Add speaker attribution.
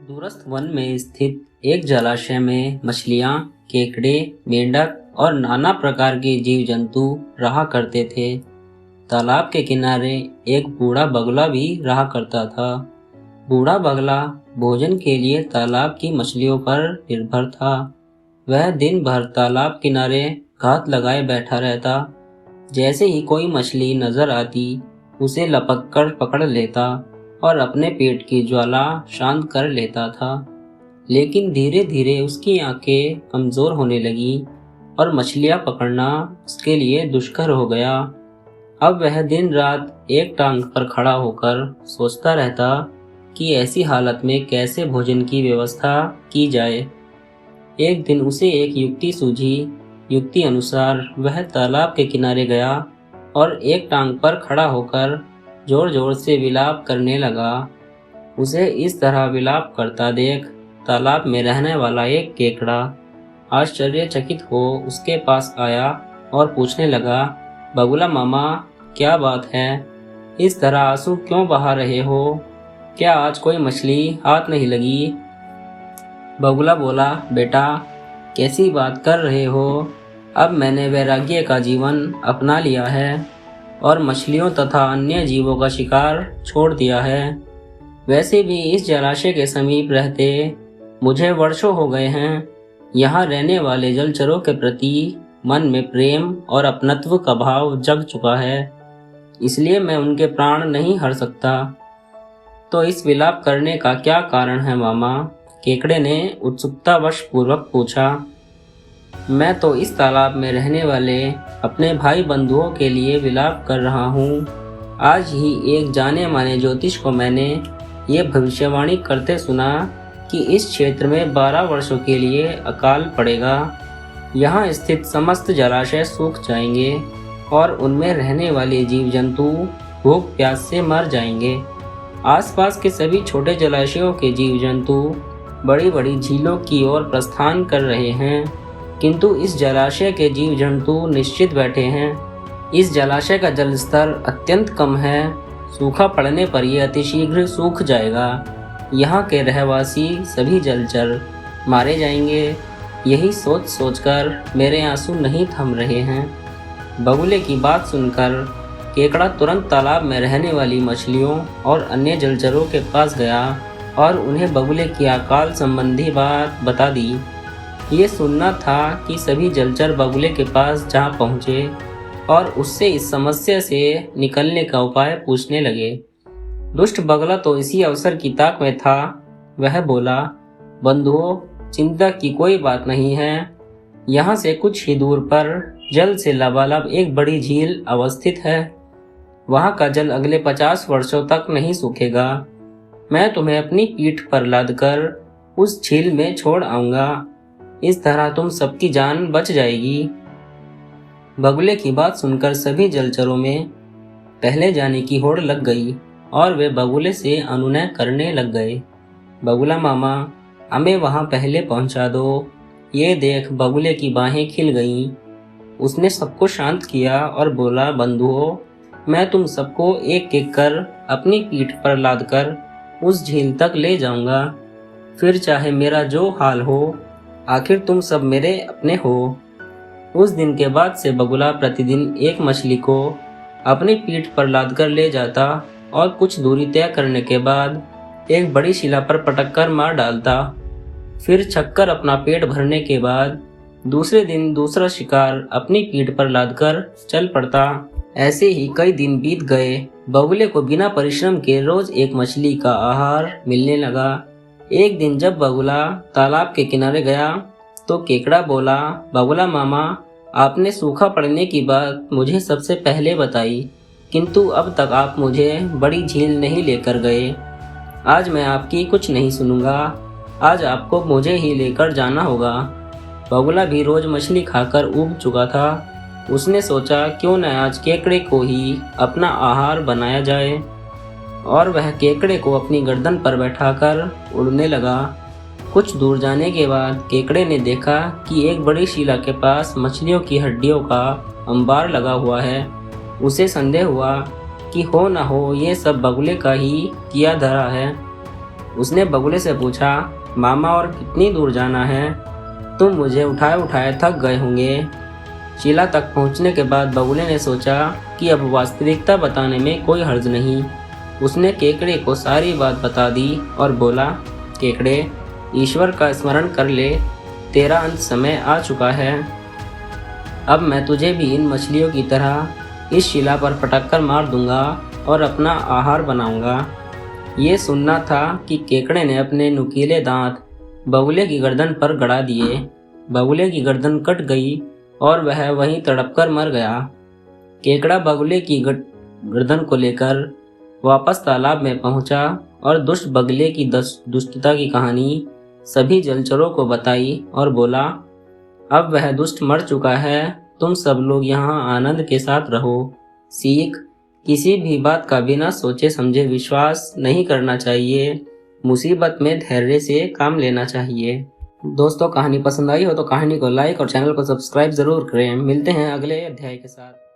Speaker 1: दूरस्थ वन में स्थित एक जलाशय में मछलियाँ, केकड़े, मेंढक और नाना प्रकार के जीव जंतु रहा करते थे। तालाब के किनारे एक बूढ़ा बगुला भी रहा करता था। बूढ़ा बगला भोजन के लिए तालाब की मछलियों पर निर्भर था। वह दिन भर तालाब किनारे घात लगाए बैठा रहता। जैसे ही कोई मछली नजर आती, उसे लपक कर पकड़ लेता और अपने पेट की ज्वाला शांत कर लेता था। लेकिन धीरे धीरे उसकी आंखें कमजोर होने लगी और मछलियां पकड़ना उसके लिए दुष्कर हो गया। अब वह दिन रात एक टांग पर खड़ा होकर सोचता रहता कि ऐसी हालत में कैसे भोजन की व्यवस्था की जाए। एक दिन उसे एक युक्ति सूझी। युक्ति अनुसार वह तालाब के किनारे गया और एक टांग पर खड़ा होकर जोर जोर से विलाप करने लगा। उसे इस तरह विलाप करता देख तालाब में रहने वाला एक केकड़ा आश्चर्यचकित हो उसके पास आया और पूछने लगा, बगुला मामा, क्या बात है? इस तरह आंसू क्यों बहा रहे हो? क्या आज कोई मछली हाथ नहीं लगी? बगुला बोला, बेटा, कैसी बात कर रहे हो? अब मैंने वैराग्य का जीवन अपना लिया है और मछलियों तथा अन्य जीवों का शिकार छोड़ दिया है। वैसे भी इस जलाशय के समीप रहते मुझे वर्षों हो गए हैं। यहाँ रहने वाले जलचरों के प्रति मन में प्रेम और अपनत्व का भाव जग चुका है, इसलिए मैं उनके प्राण नहीं हर सकता। तो इस विलाप करने का क्या कारण है मामा? केकड़े ने उत्सुकतावश पूर्वक पूछा। मैं तो इस तालाब में रहने वाले अपने भाई बंधुओं के लिए विलाप कर रहा हूँ। आज ही एक जाने माने ज्योतिष को मैंने ये भविष्यवाणी करते सुना कि इस क्षेत्र में 12 वर्षों के लिए अकाल पड़ेगा। यहाँ स्थित समस्त जलाशय सूख जाएंगे और उनमें रहने वाले जीव जंतु भूख प्यास से मर जाएंगे। आसपास के सभी छोटे जलाशयों के जीव जंतु बड़ी बड़ी झीलों की ओर प्रस्थान कर रहे हैं, किंतु इस जलाशय के जीव जंतु निश्चित बैठे हैं। इस जलाशय का जल स्तर अत्यंत कम है। सूखा पड़ने पर यह अतिशीघ्र सूख जाएगा। यहाँ के रहवासी सभी जलचर मारे जाएंगे। यही सोच सोचकर मेरे आंसू नहीं थम रहे हैं। बगुले की बात सुनकर केकड़ा तुरंत तालाब में रहने वाली मछलियों और अन्य जलचरों के पास गया और उन्हें बगुले की अकाल संबंधी बात बता दी। ये सुनना था कि सभी जलचर बगुले के पास जा पहुँचे और उससे इस समस्या से निकलने का उपाय पूछने लगे। दुष्ट बगला तो इसी अवसर की ताक में था। वह बोला, बंधुओं, चिंता की कोई बात नहीं है। यहाँ से कुछ ही दूर पर जल से लबालब एक बड़ी झील अवस्थित है। वहाँ का जल अगले 50 वर्षों तक नहीं सूखेगा। मैं तुम्हें अपनी पीठ पर लादकर उस झील में छोड़ आऊँगा। इस तरह तुम सबकी जान बच जाएगी। बगुले की बात सुनकर सभी जलचरों में पहले जाने की होड़ लग गई और वे बगुले से अनुनय करने लग गए। बगुला मामा, हमें वहां पहले पहुंचा दो। ये देख बगुले की बाहें खिल गईं। उसने सबको शांत किया और बोला, बंधुओं, मैं तुम सबको एक एक कर अपनी पीठ पर लादकर उस झील तक ले जाऊंगा। फिर चाहे मेरा जो हाल हो, आखिर तुम सब मेरे अपने हो। उस दिन के बाद से बगुला प्रतिदिन एक मछली को अपनी पीठ पर लादकर ले जाता और कुछ दूरी तय करने के बाद एक बड़ी शिला पर पटक कर मार डालता। फिर छक्कर अपना पेट भरने के बाद दूसरे दिन दूसरा शिकार अपनी पीठ पर लादकर चल पड़ता। ऐसे ही कई दिन बीत गए। बगुले को बिना परिश्रम के रोज एक मछली का आहार मिलने लगा। एक दिन जब बगुला तालाब के किनारे गया तो केकड़ा बोला, बगुला मामा, आपने सूखा पड़ने की बात मुझे सबसे पहले बताई, किंतु अब तक आप मुझे बड़ी झील नहीं लेकर गए। आज मैं आपकी कुछ नहीं सुनूंगा। आज आपको मुझे ही लेकर जाना होगा। बगुला भी रोज मछली खाकर ऊब चुका था। उसने सोचा, क्यों न आज केकड़े को ही अपना आहार बनाया जाए, और वह केकड़े को अपनी गर्दन पर बैठाकर उड़ने लगा। कुछ दूर जाने के बाद केकड़े ने देखा कि एक बड़ी शिला के पास मछलियों की हड्डियों का अंबार लगा हुआ है। उसे संदेह हुआ कि हो न हो ये सब बगुले का ही किया धरा है। उसने बगुले से पूछा, मामा और कितनी दूर जाना है? तुम मुझे उठाए उठाए थक गए होंगे। शिला तक पहुंचने के बाद बगुले ने सोचा कि अब वास्तविकता बताने में कोई हर्ज नहीं। उसने केकड़े को सारी बात बता दी और बोला, केकड़े, ईश्वर का स्मरण कर ले, तेरा अंत समय आ चुका है। अब मैं तुझे भी इन मछलियों की तरह इस शिला पर पटक कर मार दूंगा और अपना आहार बनाऊंगा। ये सुनना था कि केकड़े ने अपने नुकीले दांत बगुले की गर्दन पर गड़ा दिए। बगुले की गर्दन कट गई और वह वहीं तड़प कर मर गया। केकड़ा बगुले की गर्दन को लेकर वापस तालाब में पहुंचा और दुष्ट बगुले की दुष्टता की कहानी सभी जलचरों को बताई और बोला, अब वह दुष्ट मर चुका है, तुम सब लोग यहाँ आनंद के साथ रहो। सीख, किसी भी बात का बिना सोचे समझे विश्वास नहीं करना चाहिए। मुसीबत में धैर्य से काम लेना चाहिए। दोस्तों, कहानी पसंद आई हो तो कहानी को लाइक और चैनल को सब्सक्राइब जरूर करें। मिलते हैं अगले अध्याय के साथ।